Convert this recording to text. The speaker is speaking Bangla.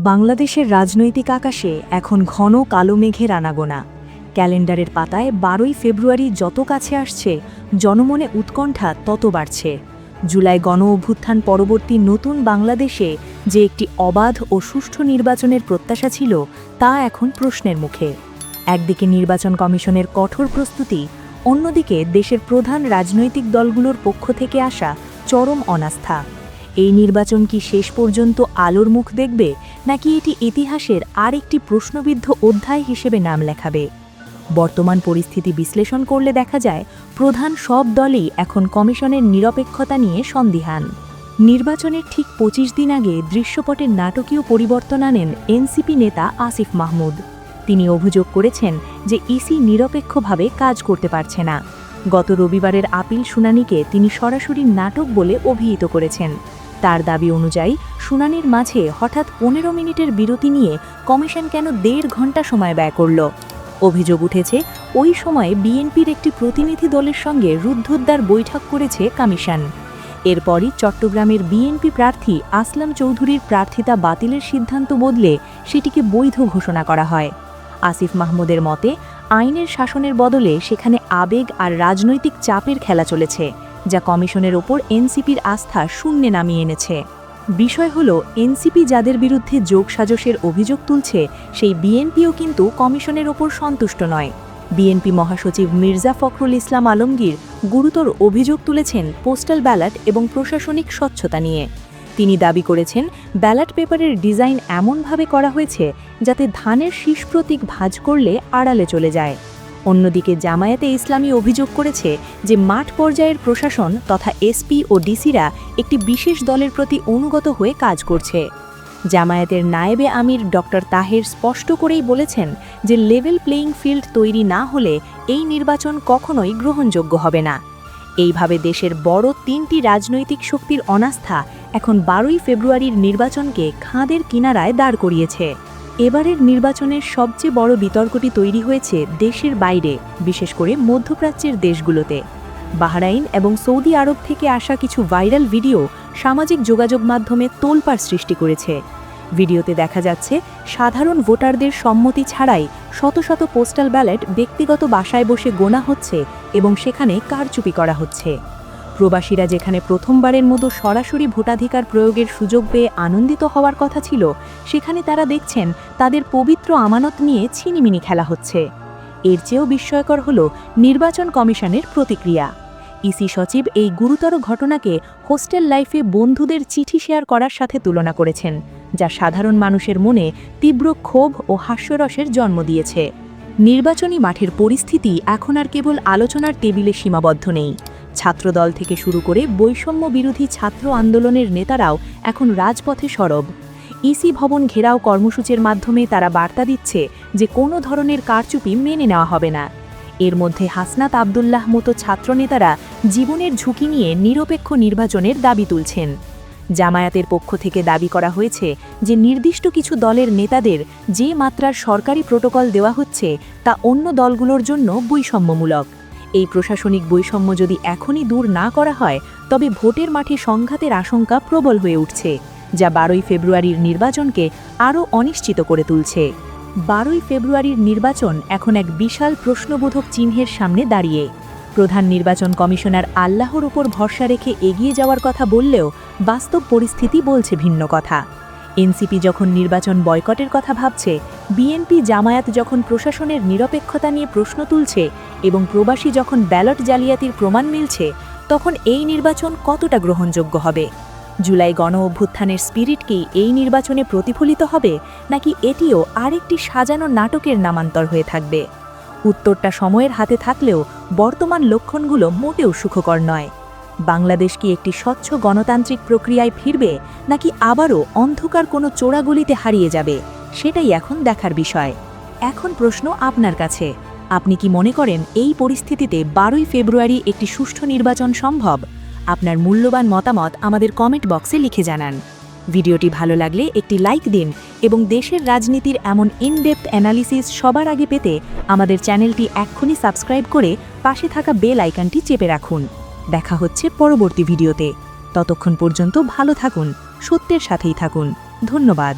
বাংলাদেশের রাজনৈতিক আকাশে এখন ঘন কালো মেঘের আনাগোনা। ক্যালেন্ডারের পাতায় 12ই ফেব্রুয়ারি যত কাছে আসছে, জনমনে উৎকণ্ঠা তত বাড়ছে। জুলাই গণ অভ্যুত্থান পরবর্তী নতুন বাংলাদেশে যে একটি অবাধ ও সুষ্ঠু নির্বাচনের প্রত্যাশা ছিল, তা এখন প্রশ্নের মুখে। একদিকে নির্বাচন কমিশনের কঠোর প্রস্তুতি, অন্যদিকে দেশের প্রধান রাজনৈতিক দলগুলোর পক্ষ থেকে আসা চরম অনাস্থা। এই নির্বাচন কি শেষ পর্যন্ত আলোর মুখ দেখবে, নাকি এটি ইতিহাসের আরেকটি প্রশ্নবিদ্ধ অধ্যায় হিসেবে নাম লেখাবে? বর্তমান পরিস্থিতি বিশ্লেষণ করলে দেখা যায়, প্রধান সব দলই এখন কমিশনের নিরপেক্ষতা নিয়ে সন্দিহান। নির্বাচনের ঠিক 25 দিন আগে দৃশ্যপটের নাটকীয় পরিবর্তন আনেন এনসিপি নেতা আসিফ মাহমুদ। তিনি অভিযোগ করেছেন যে ইসি নিরপেক্ষভাবে কাজ করতে পারছে না। গত রবিবারের আপিল শুনানিকে তিনি সরাসরি নাটক বলে অভিহিত করেছেন। তার দাবি অনুযায়ী শুনানির মাঝে হঠাৎ 15 মিনিটের বিরতি নিয়ে কমিশন কেন 1.5 ঘণ্টা সময় ব্যয় করল। অভিযোগ উঠেছে, ওই সময়ে বিএনপির একটি প্রতিনিধি দলের সঙ্গে রুদ্ধদ্বার বৈঠক করেছে কমিশন। এরপরই চট্টগ্রামের বিএনপি প্রার্থী আসলাম চৌধুরীর প্রার্থিতা বাতিলের সিদ্ধান্ত বদলে সেটিকে বৈধ ঘোষণা করা হয়। আসিফ মাহমুদের মতে, আইনের শাসনের বদলে সেখানে আবেগ আর রাজনৈতিক চাপের খেলা চলেছে, যা কমিশনের ওপর এনসিপির আস্থা শূন্যে নামিয়ে এনেছে। বিষয় হল, এনসিপি যাদের বিরুদ্ধে যোগসাজশের অভিযোগ তুলছে, সেই বিএনপিও কিন্তু কমিশনের ওপর সন্তুষ্ট নয়। বিএনপি মহাসচিব মির্জা ফখরুল ইসলাম আলমগীর গুরুতর অভিযোগ তুলেছেন পোস্টাল ব্যালট এবং প্রশাসনিক স্বচ্ছতা নিয়ে। তিনি দাবি করেছেন, ব্যালট পেপারের ডিজাইন এমনভাবে করা হয়েছে যাতে ধানের শীষ প্রতীক ভাঁজ করলে আড়ালে চলে যায়। অন্যদিকে জামায়াতে ইসলামী অভিযোগ করেছে যে মাঠ পর্যায়ের প্রশাসন তথা এসপি ও ডিসিরা একটি বিশেষ দলের প্রতি অনুগত হয়ে কাজ করছে। জামায়াতের নায়েবে আমির ডক্টর তাহের স্পষ্ট করেই বলেছেন যে লেভেল প্লেয়িং ফিল্ড তৈরি না হলে এই নির্বাচন কখনোই গ্রহণযোগ্য হবে না। এইভাবে দেশের বড় 3টি রাজনৈতিক শক্তির অনাস্থা এখন 12ই ফেব্রুয়ারির নির্বাচনকে খাদের কিনারায় দাঁড় করিয়েছে। এবারের নির্বাচনের সবচেয়ে বড় বিতর্কটি তৈরি হয়েছে দেশের বাইরে, বিশেষ করে মধ্যপ্রাচ্যের দেশগুলোতে। বাহরাইন এবং সৌদি আরব থেকে আসা কিছু ভাইরাল ভিডিও সামাজিক যোগাযোগ মাধ্যমে তোলপাড় সৃষ্টি করেছে। ভিডিওতে দেখা যাচ্ছে, সাধারণ ভোটারদের সম্মতি ছাড়াই শত শত পোস্টাল ব্যালট ব্যক্তিগত বাসায় বসে গোনা হচ্ছে এবং সেখানে কারচুপি করা হচ্ছে। প্রবাসীরা যেখানে প্রথমবারের মতো সরাসরি ভোটাধিকার প্রয়োগের সুযোগ পেয়ে আনন্দিত হওয়ার কথা ছিল, সেখানে তারা দেখছেন তাদের পবিত্র আমানত নিয়ে ছিনিমিনি খেলা হচ্ছে। এর চেয়েও বিস্ময়কর হল নির্বাচন কমিশনের প্রতিক্রিয়া। ইসি সচিব এই গুরুতর ঘটনাকে হোস্টেল লাইফে বন্ধুদের চিঠি শেয়ার করার সাথে তুলনা করেছেন, যা সাধারণ মানুষের মনে তীব্র ক্ষোভ ও হাস্যরসের জন্ম দিয়েছে। নির্বাচনী মাঠের পরিস্থিতি এখন আর কেবল আলোচনার টেবিলে সীমাবদ্ধ নেই। ছাত্রদল থেকে শুরু করে বৈষম্য বিরোধী ছাত্র আন্দোলনের নেতারাও এখন রাজপথে সরব। ইসি ভবন ঘেরাও কর্মসূচির মাধ্যমে তারা বার্তা দিচ্ছে যে কোনো ধরনের কারচুপি মেনে নেওয়া হবে না। এর মধ্যে হাসনাত আবদুল্লাহ মতো ছাত্রনেতারা জীবনের ঝুঁকি নিয়ে নিরপেক্ষ নির্বাচনের দাবি তুলছেন। জামায়াতের পক্ষ থেকে দাবি করা হয়েছে যে নির্দিষ্ট কিছু দলের নেতাদের যে মাত্রার সরকারি প্রোটোকল দেওয়া হচ্ছে, তা অন্য দলগুলোর জন্য বৈষম্যমূলক। এই প্রশাসনিক বৈষম্য যদি এখনই দূর না করা হয়, তবে ভোটের মাঠে সংঘাতের আশঙ্কা প্রবল হয়ে উঠছে, যা 12ই ফেব্রুয়ারির নির্বাচনকে আরও অনিশ্চিত করে তুলছে। 12ই ফেব্রুয়ারির নির্বাচন এখন এক বিশাল প্রশ্নবোধক চিহ্নের সামনে দাঁড়িয়ে। প্রধান নির্বাচন কমিশনার আল্লাহর উপর ভরসা রেখে এগিয়ে যাওয়ার কথা বললেও বাস্তব পরিস্থিতি বলছে ভিন্ন কথা। এনসিপি যখন নির্বাচন বয়কটের কথা ভাবছে, বিএনপি জামায়াত যখন প্রশাসনের নিরপেক্ষতা নিয়ে প্রশ্ন তুলছে এবং প্রবাসী যখন ব্যালট জালিয়াতির প্রমাণ মিলছে, তখন এই নির্বাচন কতটা গ্রহণযোগ্য হবে? জুলাই গণ অভ্যুত্থানের স্পিরিট কি এই নির্বাচনে প্রতিফলিত হবে, নাকি এটিও আরেকটি সাজানো নাটকের নামান্তর হয়ে থাকবে? উত্তরটা সময়ের হাতে থাকলেও বর্তমান লক্ষণগুলো মোটেও সুখকর নয়। বাংলাদেশ কি একটি স্বচ্ছ গণতান্ত্রিক প্রক্রিয়ায় ফিরবে, নাকি আবারও অন্ধকার কোনো চোরাগলিতে হারিয়ে যাবে, সেটাই এখন দেখার বিষয়। এখন প্রশ্ন আপনার কাছে, আপনি কি মনে করেন এই পরিস্থিতিতে 12ই ফেব্রুয়ারি একটি সুষ্ঠু নির্বাচন সম্ভব? আপনার মূল্যবান মতামত আমাদের কমেন্ট বক্সে লিখে জানান। ভিডিওটি ভালো লাগলে একটি লাইক দিন এবং দেশের রাজনীতির এমন ইনডেপথ অ্যানালিসিস সবার আগে পেতে আমাদের চ্যানেলটি এক্ষুনি সাবস্ক্রাইব করে পাশে থাকা বেল আইকনটি চেপে রাখুন। দেখা হচ্ছে পরবর্তী ভিডিওতে। ততক্ষণ পর্যন্ত ভালো থাকুন, সত্যের সাথেই থাকুন। ধন্যবাদ।